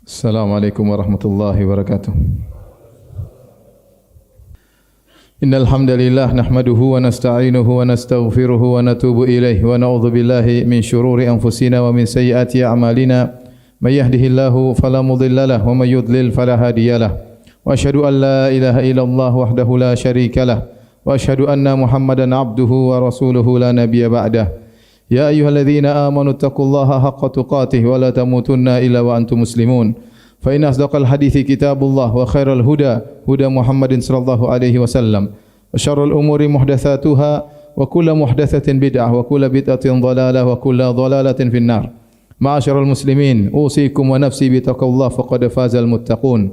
Assalamualaikum warahmatullahi wabarakatuh. Innal hamdalillah nahmaduhu wa nasta'inuhu wa nastaghfiruhu wa natubu ilaihi wa na'udzu billahi min shururi anfusina wa min sayyiati a'malina. May yahdihillahu fala mudilla lahu wa may yudlil fala hadiya lahu. Wa asyhadu an la ilaha illallah wahdahu la syarika lahu wa asyhadu anna Muhammadan abduhu wa rasuluhu la nabiyya ba'dah. Ya ayyuhalladzina amanu taqullaha haqqa tuqatih wa la tamutunna illa wa antum muslimun. Fa inna asdaqal hadithi kitabullah wa khairal huda huda Muhammadin sallallahu alaihi wasallam. Wa syarrul umuri muhdatsatuha wa kullu muhdatsatin bid'ah wa kullu bid'atin dhalalah wa kullu dhalalatin finnar. Ma'asyiral muslimin, usikum wa nafsi bi taqwallah faqad fazal muttaqun.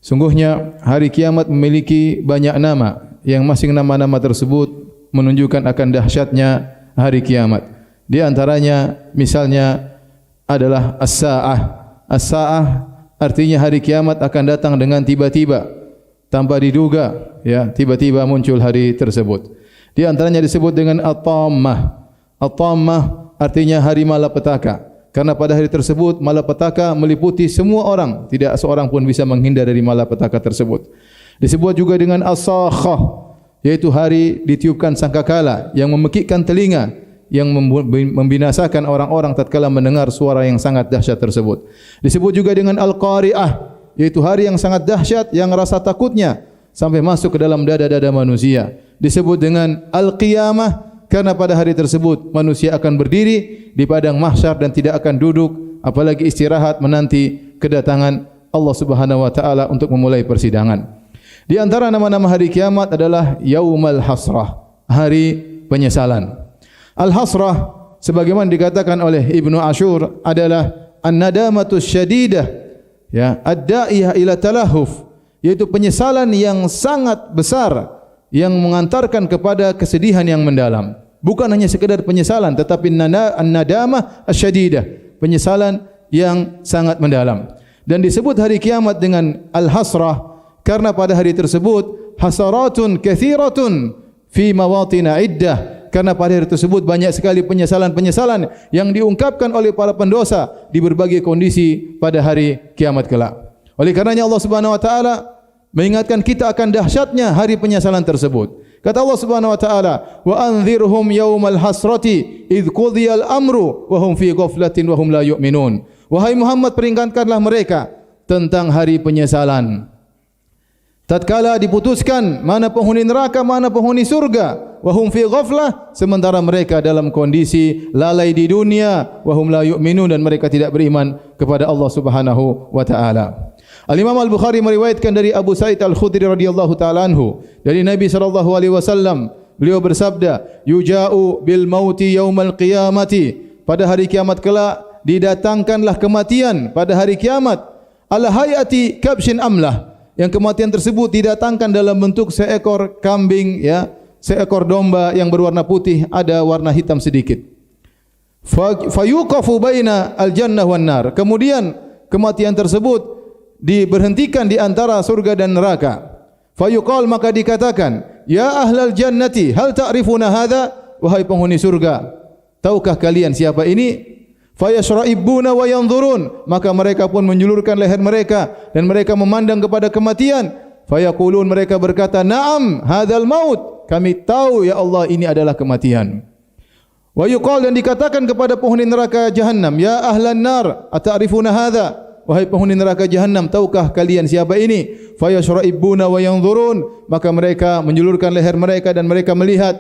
Sungguhnya hari kiamat memiliki banyak nama yang masing nama-nama tersebut menunjukkan akan dahsyatnya hari kiamat. Di antaranya misalnya adalah as-sa'ah. As-sa'ah artinya hari kiamat akan datang dengan tiba-tiba, tanpa diduga, ya, tiba-tiba muncul hari tersebut. Di antaranya disebut dengan at-tammah. At-tammah artinya hari malapetaka. Karena pada hari tersebut malapetaka meliputi semua orang, tidak seorang pun bisa menghindar dari malapetaka tersebut. Disebut juga dengan as-sakhah, yaitu hari ditiupkan sangkakala yang memekikkan telinga, yang membinasakan orang-orang tatkala mendengar suara yang sangat dahsyat tersebut. Disebut juga dengan al-qari'ah, yaitu hari yang sangat dahsyat yang rasa takutnya sampai masuk ke dalam dada-dada manusia. Disebut dengan al-qiyamah karena pada hari tersebut manusia akan berdiri di padang mahsyar dan tidak akan duduk apalagi istirahat menanti kedatangan Allah Subhanahu wa taala untuk memulai persidangan. Di antara nama-nama hari kiamat adalah Yaumal Hasrah, hari penyesalan. Al-Hasrah sebagaimana dikatakan oleh Ibnu Ashur adalah an-nadamatus syadidah, ya, ad-da'iyah ila talahuf, yaitu penyesalan yang sangat besar yang mengantarkan kepada kesedihan yang mendalam. Bukan hanya sekedar penyesalan tetapi an-nadamah asy-syadidah, penyesalan yang sangat mendalam. Dan disebut hari kiamat dengan al-hasrah karena pada hari tersebut hasaratun katsiratun fi mawatina iddah, karena pada hari tersebut banyak sekali penyesalan-penyesalan yang diungkapkan oleh para pendosa di berbagai kondisi pada hari kiamat kelak. Oleh karenanya Allah Subhanahu wa taala mengingatkan kita akan dahsyatnya hari penyesalan tersebut. Kata Allah Subhanahu wa taala, "Wa anzirhum yaumal hasrati idz qudiyal amru wa hum fi ghaflatin wa hum la yu'minun." Wahai Muhammad, peringatkanlah mereka tentang hari penyesalan. Tatkala diputuskan mana penghuni neraka, mana penghuni surga, wa hum fi ghaflah, sementara mereka dalam kondisi lalai di dunia, wa hum la yu'minun, dan mereka tidak beriman kepada Allah Subhanahu wa taala. Al-Imam Al-Bukhari meriwayatkan dari Abu Sa'id Al-Khudri radhiyallahu taala anhu dari Nabi sallallahu alaihi wasallam, beliau bersabda, "Yuja'u bil mauti yaumal qiyamati." Pada hari kiamat kelak didatangkanlah kematian pada hari kiamat, ala hayati kabshin amlah, yang kematian tersebut didatangkan dalam bentuk seekor kambing, ya, seekor domba yang berwarna putih, ada warna hitam sedikit. Fayuqafu baina al-jannah wan nar. Kemudian kematian tersebut diberhentikan di antara surga dan neraka. Fayuqal, maka dikatakan, "Ya ahlal jannati, hal ta'rifuna hadza?" Wahai penghuni surga, tahukah kalian siapa ini? Fayashra'ibuna wa yanzurun, maka mereka pun menjulurkan leher mereka dan mereka memandang kepada kematian. Fayaqulun, mereka berkata, "Na'am, hadzal maut." Kami tahu ya Allah, ini adalah kematian. Wa yuqal, dan dikatakan kepada penghuni neraka Jahannam, "Ya ahlan nar, ata'rifuna hadza?" Wahai penghuni neraka Jahannam, tahukah kalian siapa ini? Fayashra'ibuna wa yanzurun, maka mereka menjulurkan leher mereka dan mereka melihat.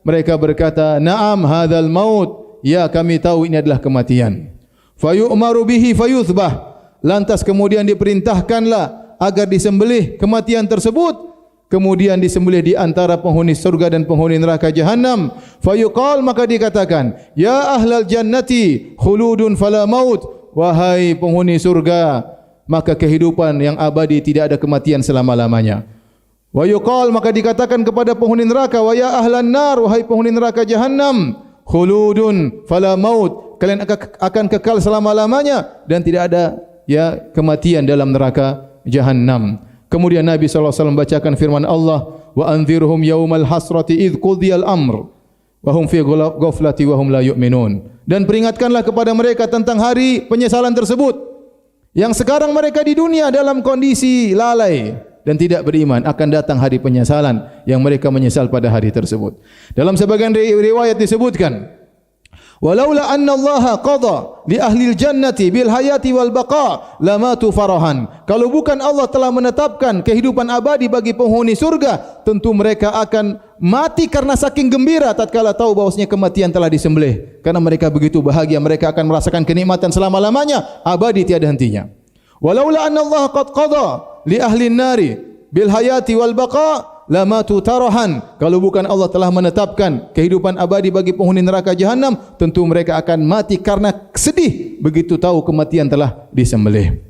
Mereka berkata, "Na'am, hadzal maut." Ya, kami tahu ini adalah kematian. Fayu'maru bihi fayuthbah, lantas kemudian diperintahkanlah agar disembelih kematian tersebut. Kemudian disembelih di antara penghuni surga dan penghuni neraka Jahannam. Fayuqal, maka dikatakan, "Ya ahlal jannati, khuludun fala maut." Wahai penghuni surga, maka kehidupan yang abadi, tidak ada kematian selama-lamanya. Wa yuqal, maka dikatakan kepada penghuni neraka, "Wa ya ahlan nar." Wahai penghuni neraka Jahannam, khuludun fala maut, kalian akan kekal selama-lamanya dan tidak ada, ya, kematian dalam neraka Jahannam. Kemudian Nabi sallallahu alaihi wasallam membacakan firman Allah, "Wa anzirhum yaumal hasrati idz qudiyal amr wa hum fi ghaflati wa hum la yu'minun." Dan peringatkanlah kepada mereka tentang hari penyesalan tersebut, Yang sekarang mereka di dunia dalam kondisi lalai dan tidak beriman, akan datang hari penyesalan yang mereka menyesal pada hari tersebut. Dalam sebagian riwayat disebutkan, walaula anna Allah qada li ahli al-jannati bil hayati wal baqa lamatu farahan. Kalau bukan Allah telah menetapkan kehidupan abadi bagi penghuni surga, tentu mereka akan mati karena saking gembira tatkala tahu bahwasanya kematian telah disembelih. Karena mereka begitu bahagia, mereka akan merasakan kenikmatan selama-lamanya, abadi tiada hentinya. Walaula anna Allah qad qada li ahli an-nari bil hayati wal baqa lamatu tarahan. Kalau bukan Allah telah menetapkan kehidupan abadi bagi penghuni neraka jahanam, tentu mereka akan mati karena sedih begitu tahu kematian telah disembelih.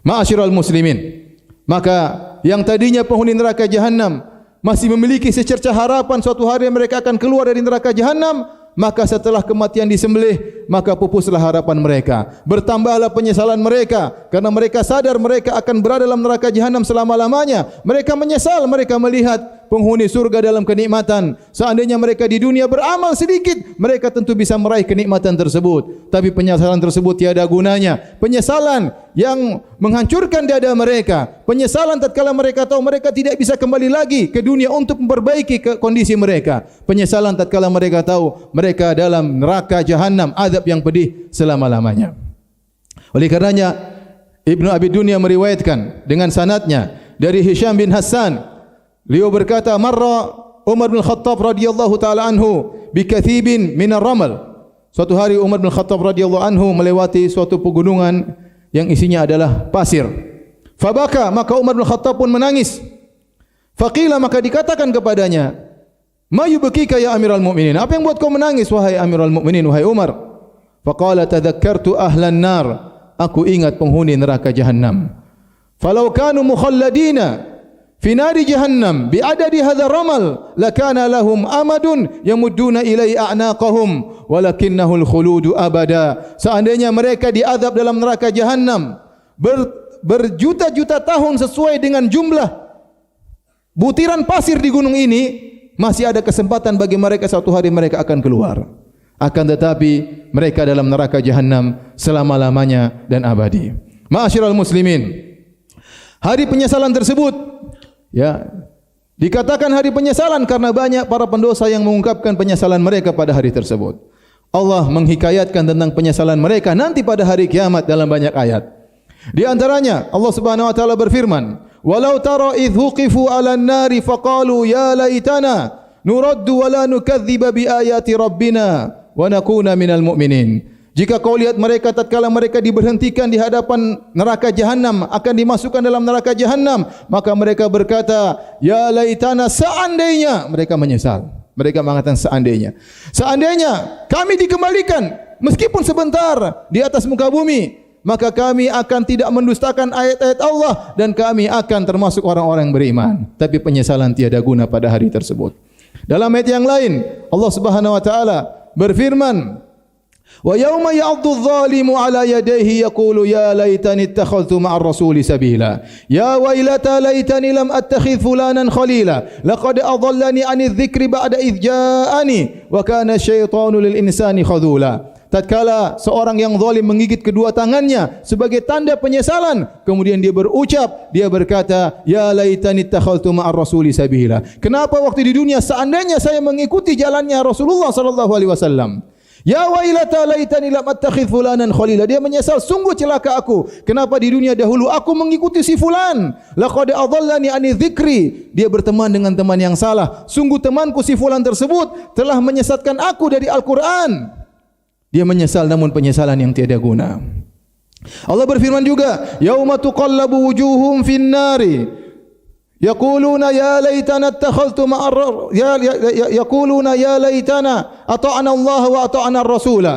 Ma'asyiral muslimin, maka yang tadinya penghuni neraka jahanam masih memiliki secercah harapan suatu hari mereka akan keluar dari neraka jahanam, maka setelah kematian disembelih, maka pupuslah harapan mereka. Bertambahlah penyesalan mereka karena mereka sadar mereka akan berada dalam neraka jahanam selama-lamanya. Mereka menyesal mereka melihat penghuni surga dalam kenikmatan. Seandainya mereka di dunia beramal sedikit, mereka tentu bisa meraih kenikmatan tersebut. Tapi penyesalan tersebut tiada gunanya. Penyesalan yang menghancurkan dada mereka. Penyesalan tatkala mereka tahu mereka tidak bisa kembali lagi ke dunia untuk memperbaiki kondisi mereka. Penyesalan tatkala mereka tahu mereka dalam neraka jahanam, azab yang pedih selama-lamanya. Oleh karenanya Ibnu Abi Dunya meriwayatkan dengan sanadnya dari Hisham bin Hassan, beliau berkata, marra Umar bin Khattab radhiyallahu taala anhu bi kathibin min ar-ramal. Suatu hari Umar bin Khattab radhiyallahu anhu melewati suatu pegunungan yang isinya adalah pasir. Fabaka, maka Umar bin Khattab pun menangis. Faqila, maka dikatakan kepadanya, ma yubkika ya Amirul Mukminin? Apa yang buat kau menangis wahai Amirul Mukminin, wahai Umar? Faqala tadhakkartu ahlan nar. Aku ingat penghuni neraka jahanam. Falau kanu mukhalladina fi nari jahannam bi adadi hadha ramal lakana lahum amadun yamudduna ilai a'naqahum walakinnahu al-khuludu abada. Seandainya mereka diazab dalam neraka jahanam berjuta-juta tahun sesuai dengan jumlah butiran pasir di gunung ini, masih ada kesempatan bagi mereka suatu hari mereka akan keluar. Akan tetapi mereka dalam neraka jahanam selama-lamanya dan abadi. Ma'asyiral muslimin, hari penyesalan tersebut, ya, dikatakan hari penyesalan karena banyak para pendosa yang mengungkapkan penyesalan mereka pada hari tersebut. Allah menghikayatkan tentang penyesalan mereka nanti pada hari kiamat dalam banyak ayat. Di antaranya Allah Subhanahu wa taala berfirman, "Walau tara idh huqifu 'alan nari faqalu ya laitana nuraddu wa la nukadziba bi ayati rabbina wa nakuna minal mu'minin." Jika kau lihat mereka tatkala mereka diberhentikan di hadapan neraka jahanam, akan dimasukkan dalam neraka jahanam, maka mereka berkata, ya laitana, seandainya, mereka menyesal. Mereka mengatakan seandainya. Seandainya kami dikembalikan meskipun sebentar di atas muka bumi, maka kami akan tidak mendustakan ayat-ayat Allah dan kami akan termasuk orang-orang yang beriman. Tapi penyesalan tiada guna pada hari tersebut. Dalam ayat yang lain, Allah Subhanahu wa taala berfirman, wa yauma ya'dhu adh-dhalimu 'ala yadayhi yaqulu ya laitani ittakhadhtu ma'ar rasuli sabila ya wailata laitani lam attakhidh fulanan khalila laqad adallani 'ani adh-dhikri ba'da idh ja'ani wa kana asy-syaitanu lil insani khadhula. Tatkala seorang yang zalim menggigit kedua tangannya sebagai tanda penyesalan, kemudian dia berucap, dia berkata, ya laitani ittakhadhtu ma'ar rasuli sabila. Kenapa waktu di dunia seandainya saya mengikuti jalannya Rasulullah sallallahu alaihi wasallam? Ya wailata laitani lam attakhidh fulanan khalila. Dia menyesal, sungguh celaka aku. Kenapa di dunia dahulu aku mengikuti si fulan? Laqad adallani ani dzikri. Dia berteman dengan teman yang salah. Sungguh temanku si fulan tersebut telah menyesatkan aku dari Al-Qur'an. Dia menyesal namun penyesalan yang tiada guna. Allah berfirman juga, yauma tuqallabu wujuhum fin nari yaquluna ya laitana ittakhadhtu ma'ar yaquluna ya laitana ata'ana Allah wa ata'ana ar-rasula.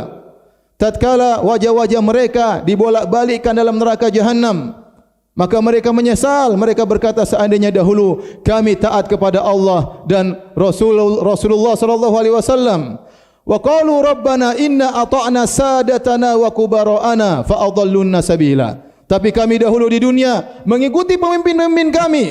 Tatkala wajah-wajah mereka dibolak-balikkan dalam neraka jahanam, maka mereka menyesal. Mereka berkata, seandainya dahulu kami taat kepada Allah dan Rasulullah sallallahu alaihi wasallam. Wa qalu rabbana inna ata'na sadatana wa kubara'ana fa adallunna sabila. Tapi kami dahulu di dunia mengikuti pemimpin-pemimpin kami,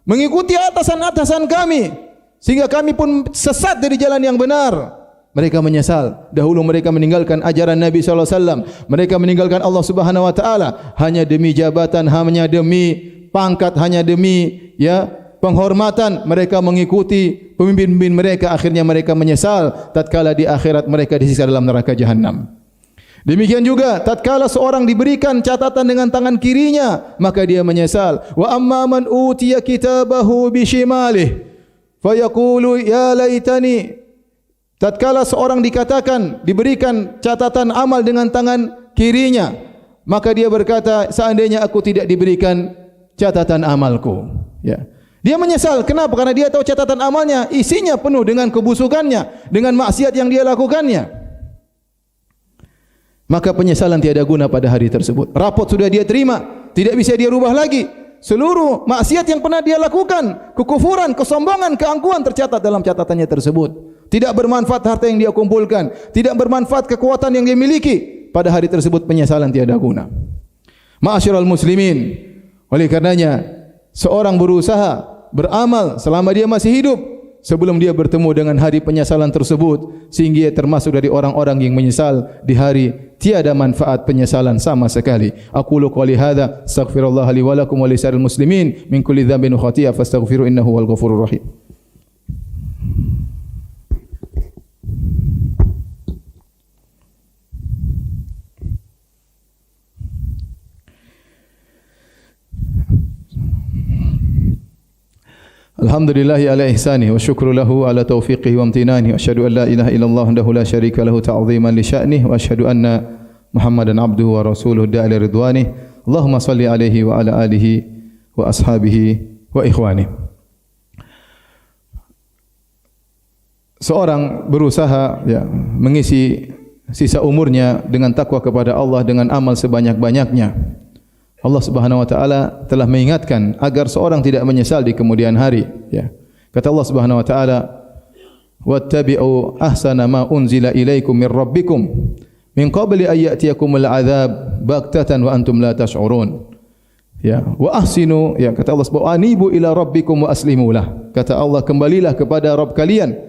mengikuti atasan-atasan kami, sehingga kami pun sesat dari jalan yang benar. Mereka menyesal. Dahulu mereka meninggalkan ajaran Nabi sallallahu alaihi wasallam. Mereka meninggalkan Allah Subhanahu wa taala hanya demi jabatan, hanya demi pangkat, hanya demi penghormatan. Mereka mengikuti pemimpin-pemimpin mereka, akhirnya mereka menyesal tatkala di akhirat mereka disiksa dalam neraka jahanam. Demikian juga tatkala seorang diberikan catatan dengan tangan kirinya, maka dia menyesal. Wa amma man utiya kitabahu bi shimalih fayaqulu ya laitani. Tatkala seorang diberikan catatan amal dengan tangan kirinya, maka dia berkata, seandainya aku tidak diberikan catatan amalku. Ya. Dia menyesal. Kenapa? Karena dia tahu catatan amalnya isinya penuh dengan kebusukannya, dengan maksiat yang dia lakukannya. Maka penyesalan tiada guna pada hari tersebut. Rapot sudah dia terima, tidak bisa dia rubah lagi. Seluruh maksiat yang pernah dia lakukan, kekufuran, kesombongan, keangkuhan tercatat dalam catatannya tersebut. Tidak bermanfaat harta yang dia kumpulkan, tidak bermanfaat kekuatan yang dia miliki. Pada hari tersebut penyesalan tiada guna. Ma'asyiral muslimin, oleh karenanya seorang berusaha beramal selama dia masih hidup sebelum dia bertemu dengan hari penyesalan tersebut, sehingga dia termasuk dari orang-orang yang menyesal di hari tiada manfaat penyesalan sama sekali. Aqulu qouli hadza astaghfirullah li wa lakum wa lisa'iril muslimin min kulli dhanbin wa khati'ah fastaghfiru innahu wal ghafurur rahim. Alhamdulillahi ala ihsanihi wa syukru lahu ala taufiqihi wa amtinanihi wa asyhadu an la ilaha illallah wahdahu la syarika lahu ta'ziman li sya'nihi wa asyhadu anna Muhammadan abduhu wa rasuluhu da'ila ridwanihi. Allahumma salli alaihi wa ala alihi wa ashabihi wa ikhwanihi. Seorang berusaha mengisi sisa umurnya dengan takwa kepada Allah, dengan amal sebanyak-banyaknya. Allah Subhanahu wa taala telah mengingatkan agar seorang tidak menyesal di kemudian hari. Kata Allah Subhanahu wa taala, "Wattabi'u ahsana ma unzila ilaikum min rabbikum min qabli an ya'tiyakumul 'adzab baghtatan wa antum la tash'urun." Wa ahsinu, kata Allah Subhanahu wa taala, "Anibu ila rabbikum wa aslimu lah." Kata Allah, kembalilah kepada Rabb kalian,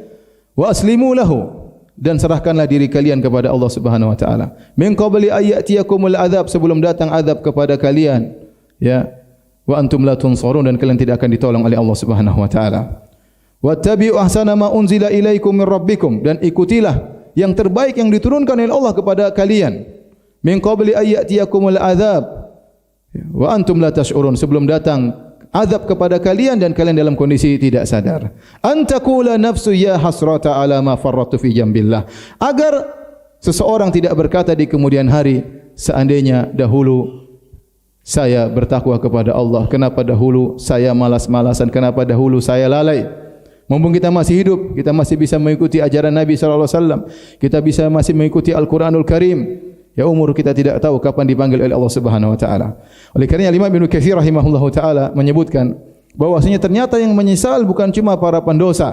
wa aslimu lahu, dan serahkanlah diri kalian kepada Allah Subhanahu wa taala. Min qabli ayatiyakumul adzab, sebelum datang azab kepada kalian, wa antum la tunsarun, dan kalian tidak akan ditolong oleh Allah Subhanahu wa taala. Wattabi'u ahsana ma unzila ilaikum min rabbikum, dan ikutilah yang terbaik yang diturunkan oleh Allah kepada kalian. Min qabli ayatiyakumul adzab wa antum la tash'urun, sebelum datang azab kepada kalian dan kalian dalam kondisi tidak sadar. Antakula nafsu ya hasrata ala ma farratu fi jambillah, agar seseorang tidak berkata di kemudian hari, seandainya dahulu saya bertakwa kepada Allah, kenapa dahulu saya malas-malasan, kenapa dahulu saya lalai. Mumpung kita masih hidup, kita masih bisa mengikuti ajaran Nabi sallallahu alaihi wasallam, kita bisa masih mengikuti Al-Qur'anul Karim. Umur kita tidak tahu kapan dipanggil oleh Allah Subhanahu wa taala. Oleh kerana Imam Ibnu Katsir rahimahullahu taala menyebutkan bahwasanya ternyata yang menyesal bukan cuma para pendosa.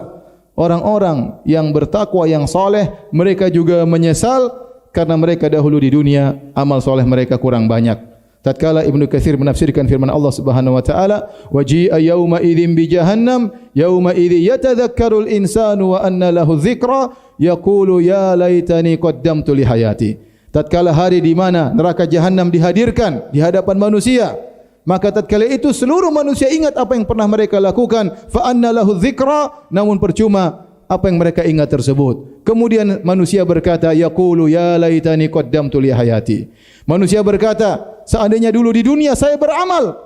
Orang-orang yang bertakwa, yang saleh, mereka juga menyesal karena mereka dahulu di dunia amal saleh mereka kurang banyak. Tatkala Ibnu Katsir menafsirkan firman Allah Subhanahu wa taala, "Waji'a yauma idzin bi jahannam, yauma idzi yatadzakkarul insanu wa anna lahu dzikra, yaqulu ya laitani qaddamtu li hayati." Tatkala hari di mana neraka jahanam dihadirkan di hadapan manusia, maka tatkala itu seluruh manusia ingat apa yang pernah mereka lakukan, fa anna lahu dzikra, namun percuma apa yang mereka ingat tersebut. Kemudian manusia berkata, yaqulu ya laitani qaddamtu li hayati. Manusia berkata, seandainya dulu di dunia saya beramal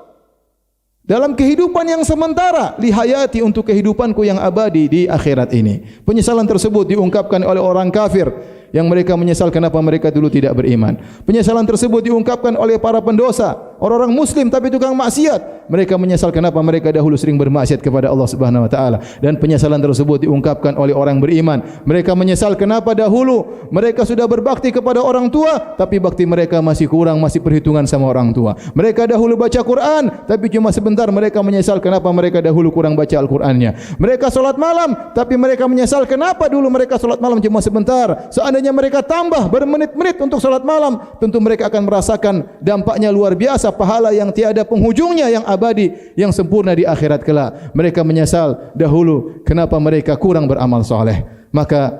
dalam kehidupan yang sementara, li hayati, untuk kehidupanku yang abadi di akhirat ini. Penyesalan tersebut diungkapkan oleh orang kafir yang mereka menyesal kenapa mereka dulu tidak beriman. Penyesalan tersebut diungkapkan oleh para pendosa, orang-orang muslim tapi tukang maksiat. Mereka menyesal kenapa mereka dahulu sering bermaksiat kepada Allah Subhanahu wa taala. Dan penyesalan tersebut diungkapkan oleh orang beriman. Mereka menyesal kenapa dahulu mereka sudah berbakti kepada orang tua tapi bakti mereka masih kurang, masih perhitungan sama orang tua. Mereka dahulu baca Quran tapi cuma sebentar. Mereka menyesal kenapa mereka dahulu kurang baca Al-Qur'annya. Mereka salat malam tapi mereka menyesal kenapa dulu mereka salat malam cuma sebentar. Seandainya mereka tambah bermenit-menit untuk salat malam, tentu mereka akan merasakan dampaknya luar biasa, pahala yang tiada penghujungnya, yang abadi, yang sempurna di akhirat kelak. Mereka menyesal dahulu kenapa mereka kurang beramal soleh. Maka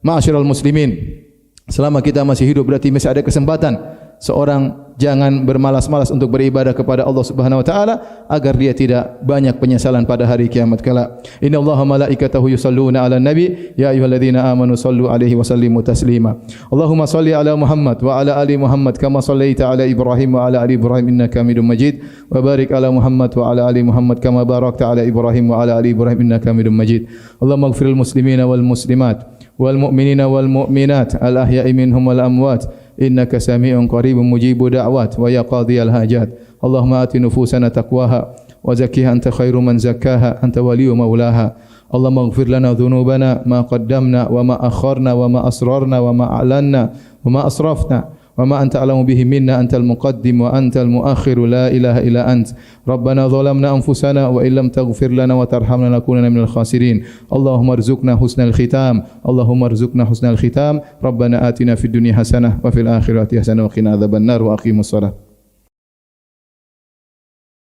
Ma'asyiral muslimin, selama kita masih hidup berarti masih ada kesempatan seorang jangan bermalas-malas untuk beribadah kepada Allah Subhanahu wa taala agar dia tidak banyak penyesalan pada hari kiamat kala. Innallaha malaikatahu yusalluna 'alan nabi ya ayyuhalladzina amanu sallu 'alaihi wa sallimu taslima. Allahumma salli 'ala Muhammad wa 'ala ali Muhammad kama sallaita 'ala Ibrahim wa 'ala ali Ibrahim innaka Hamidum Majid wa barik 'ala Muhammad wa 'ala ali Muhammad kama barakta 'ala Ibrahim wa 'ala ali Ibrahim innaka Hamidum Majid. Allahumma ighfiril muslimina wal muslimat wal mu'minina wal mu'minat al ahya'i minhum wal amwat innaka sami'un qaribun mujibud da'wat wa ya qadhiyal hajat. Allahumma ati nufusana taqwaha wa zakkiha anta khairu man zakkaha anta waliyyu maulaha. Allahumma ighfir lana dhunubana ma qaddamna wa ma akharna wa ma asrarna wa ma a'lanna wa ma asrafna wa ma anta a'lamu bihi minna antal muqaddim wa antal muakhir la ilaha illa ant. Rabbana zalamna anfusana wa illam taghfir lana wa tarhamna lanakunanna minal khasirin. Allahumma arzuqna husnal khitam. Allahumma arzuqna husnal khitam. Rabbana atina fid dunya hasanah wa fil akhirati hasanah wa qina adzabannar wa aqimus shalah.